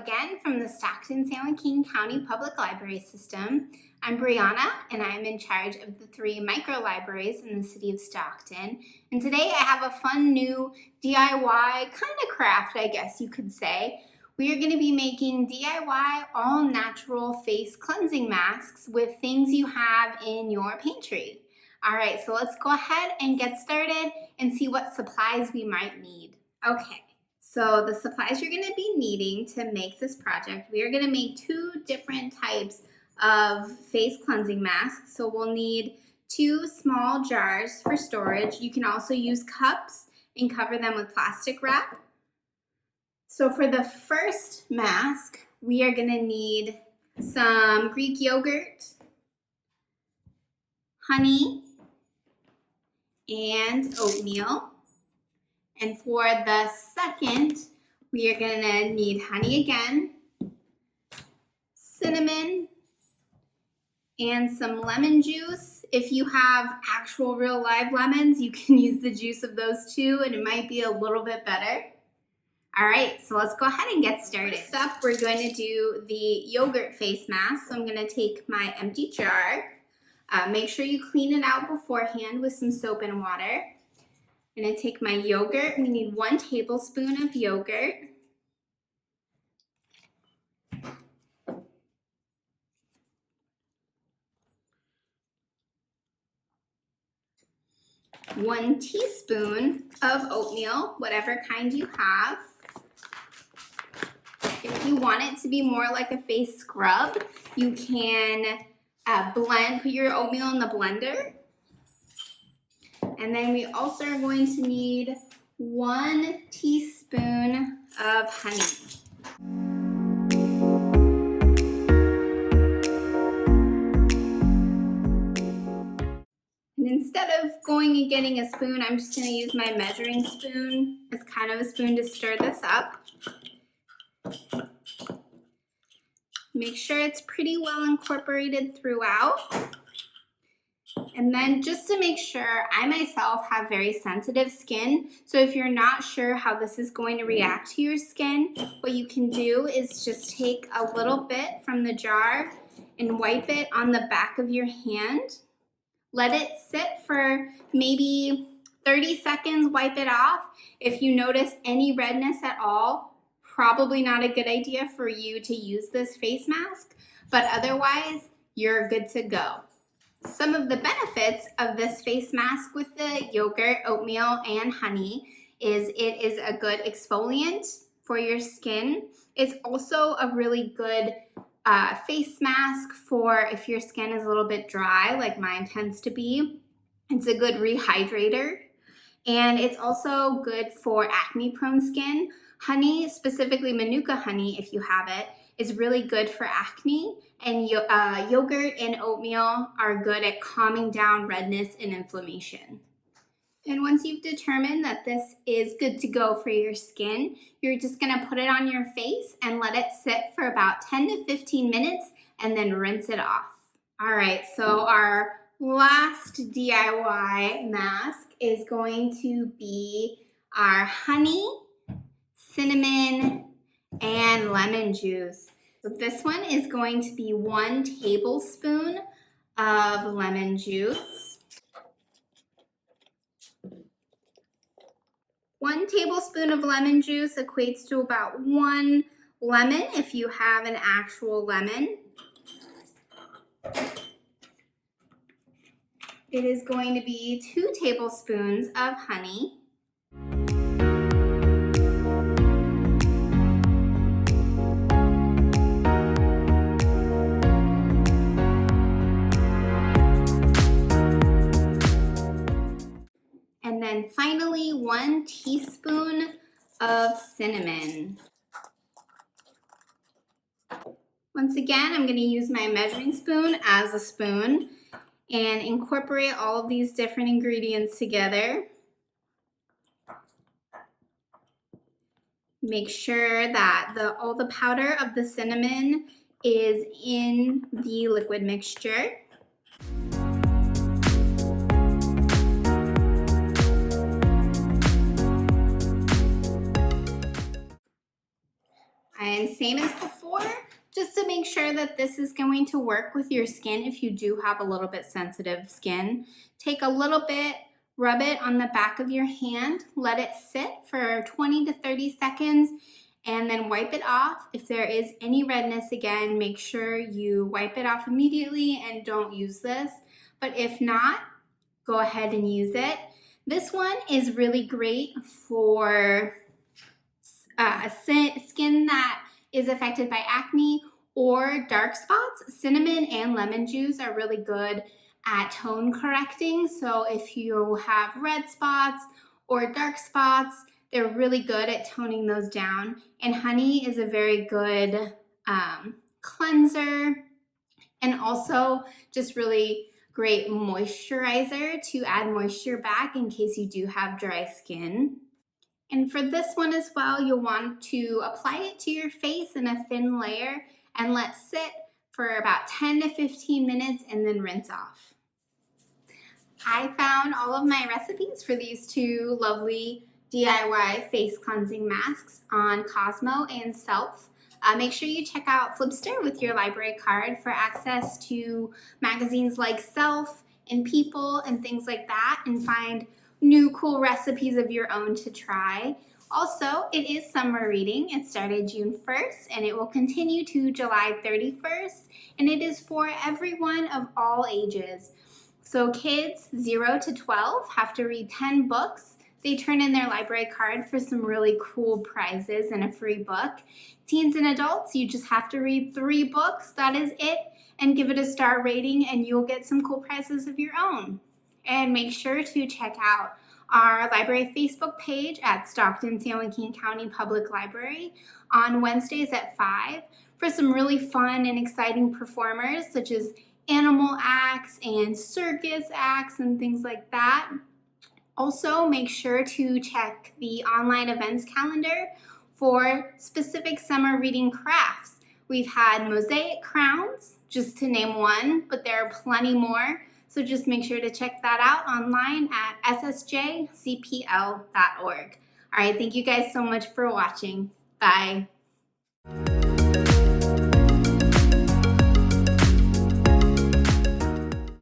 again from the Stockton-San Joaquin County Public Library System. I'm Brianna, and I'm in charge of the 3 micro-libraries in the city of Stockton. And today I have a fun new DIY kind of craft, I guess you could say. We are going to be making DIY all-natural face cleansing masks with things you have in your pantry. All right, so let's go ahead and get started and see what supplies we might need. Okay. So the supplies you're going to be needing to make this project, we are going to make 2 different types of face cleansing masks. So we'll need 2 small jars for storage. You can also use cups and cover them with plastic wrap. So for the first mask, we are going to need some Greek yogurt, honey, and oatmeal. And for the second, we are going to need honey again, cinnamon, and some lemon juice. If you have actual real live lemons, you can use the juice of those too, and it might be a little bit better. All right, so let's go ahead and get started. First up, we're going to do the yogurt face mask. So I'm going to take my empty jar. Make sure you clean it out beforehand with some soap and water. I'm going to take my yogurt. We need 1 tablespoon of yogurt. One teaspoon of oatmeal, whatever kind you have. If you want it to be more like a face scrub, you can put your oatmeal in the blender. And then we also are going to need 1 teaspoon of honey. And instead of going and getting a spoon, I'm just going to use my measuring spoon as kind of a spoon to stir this up. Make sure it's pretty well incorporated throughout. And then just to make sure, I myself have very sensitive skin, so if you're not sure how this is going to react to your skin, what you can do is just take a little bit from the jar and wipe it on the back of your hand. Let it sit for maybe 30 seconds, wipe it off. If you notice any redness at all, probably not a good idea for you to use this face mask, but otherwise, you're good to go. Some of the benefits of this face mask with the yogurt, oatmeal, and honey is it is a good exfoliant for your skin. It's also a really good face mask for if your skin is a little bit dry, like mine tends to be. It's a good rehydrator. And it's also good for acne-prone skin. Honey, specifically Manuka honey, if you have it, is really good for acne, and yogurt and oatmeal are good at calming down redness and inflammation. And once you've determined that this is good to go for your skin, you're just going to put it on your face and let it sit for about 10 to 15 minutes and then rinse it off. All right, so our last DIY mask is going to be our honey, cinnamon, and lemon juice. So this one is going to be 1 tablespoon of lemon juice. 1 tablespoon of lemon juice equates to about 1 lemon if you have an actual lemon. It is going to be 2 tablespoons of honey. And then finally, 1 teaspoon of cinnamon. Once again, I'm going to use my measuring spoon as a spoon and incorporate all of these different ingredients together. Make sure that all the powder of the cinnamon is in the liquid mixture. And same as before, just to make sure that this is going to work with your skin if you do have a little bit sensitive skin. Take a little bit, rub it on the back of your hand, let it sit for 20 to 30 seconds, and then wipe it off. If there is any redness again, make sure you wipe it off immediately and don't use this. But if not, go ahead and use it. This one is really great for skin that is affected by acne or dark spots. Cinnamon and lemon juice are really good at tone correcting. So if you have red spots or dark spots, they're really good at toning those down. And honey is a very good cleanser and also just really great moisturizer to add moisture back in case you do have dry skin. And for this one as well, you'll want to apply it to your face in a thin layer and let sit for about 10 to 15 minutes and then rinse off. I found all of my recipes for these two lovely DIY face cleansing masks on Cosmo and Self. Make sure you check out Flipster with your library card for access to magazines like Self and People and things like that, and find new cool recipes of your own to try. Also, it is summer reading. It started June 1st and it will continue to July 31st, and it is for everyone of all ages. So kids 0 to 12 have to read 10 books. They turn in their library card for some really cool prizes and a free book. Teens and adults, you just have to read 3 books. That is it. And give it a star rating and you'll get some cool prizes of your own. And make sure to check out our library Facebook page at Stockton San Joaquin County Public Library on Wednesdays at 5 for some really fun and exciting performers such as animal acts and circus acts and things like that. Also, make sure to check the online events calendar for specific summer reading crafts. We've had mosaic crowns, just to name one, but there are plenty more. So just make sure to check that out online at ssjcpl.org. All right, thank you guys so much for watching. Bye.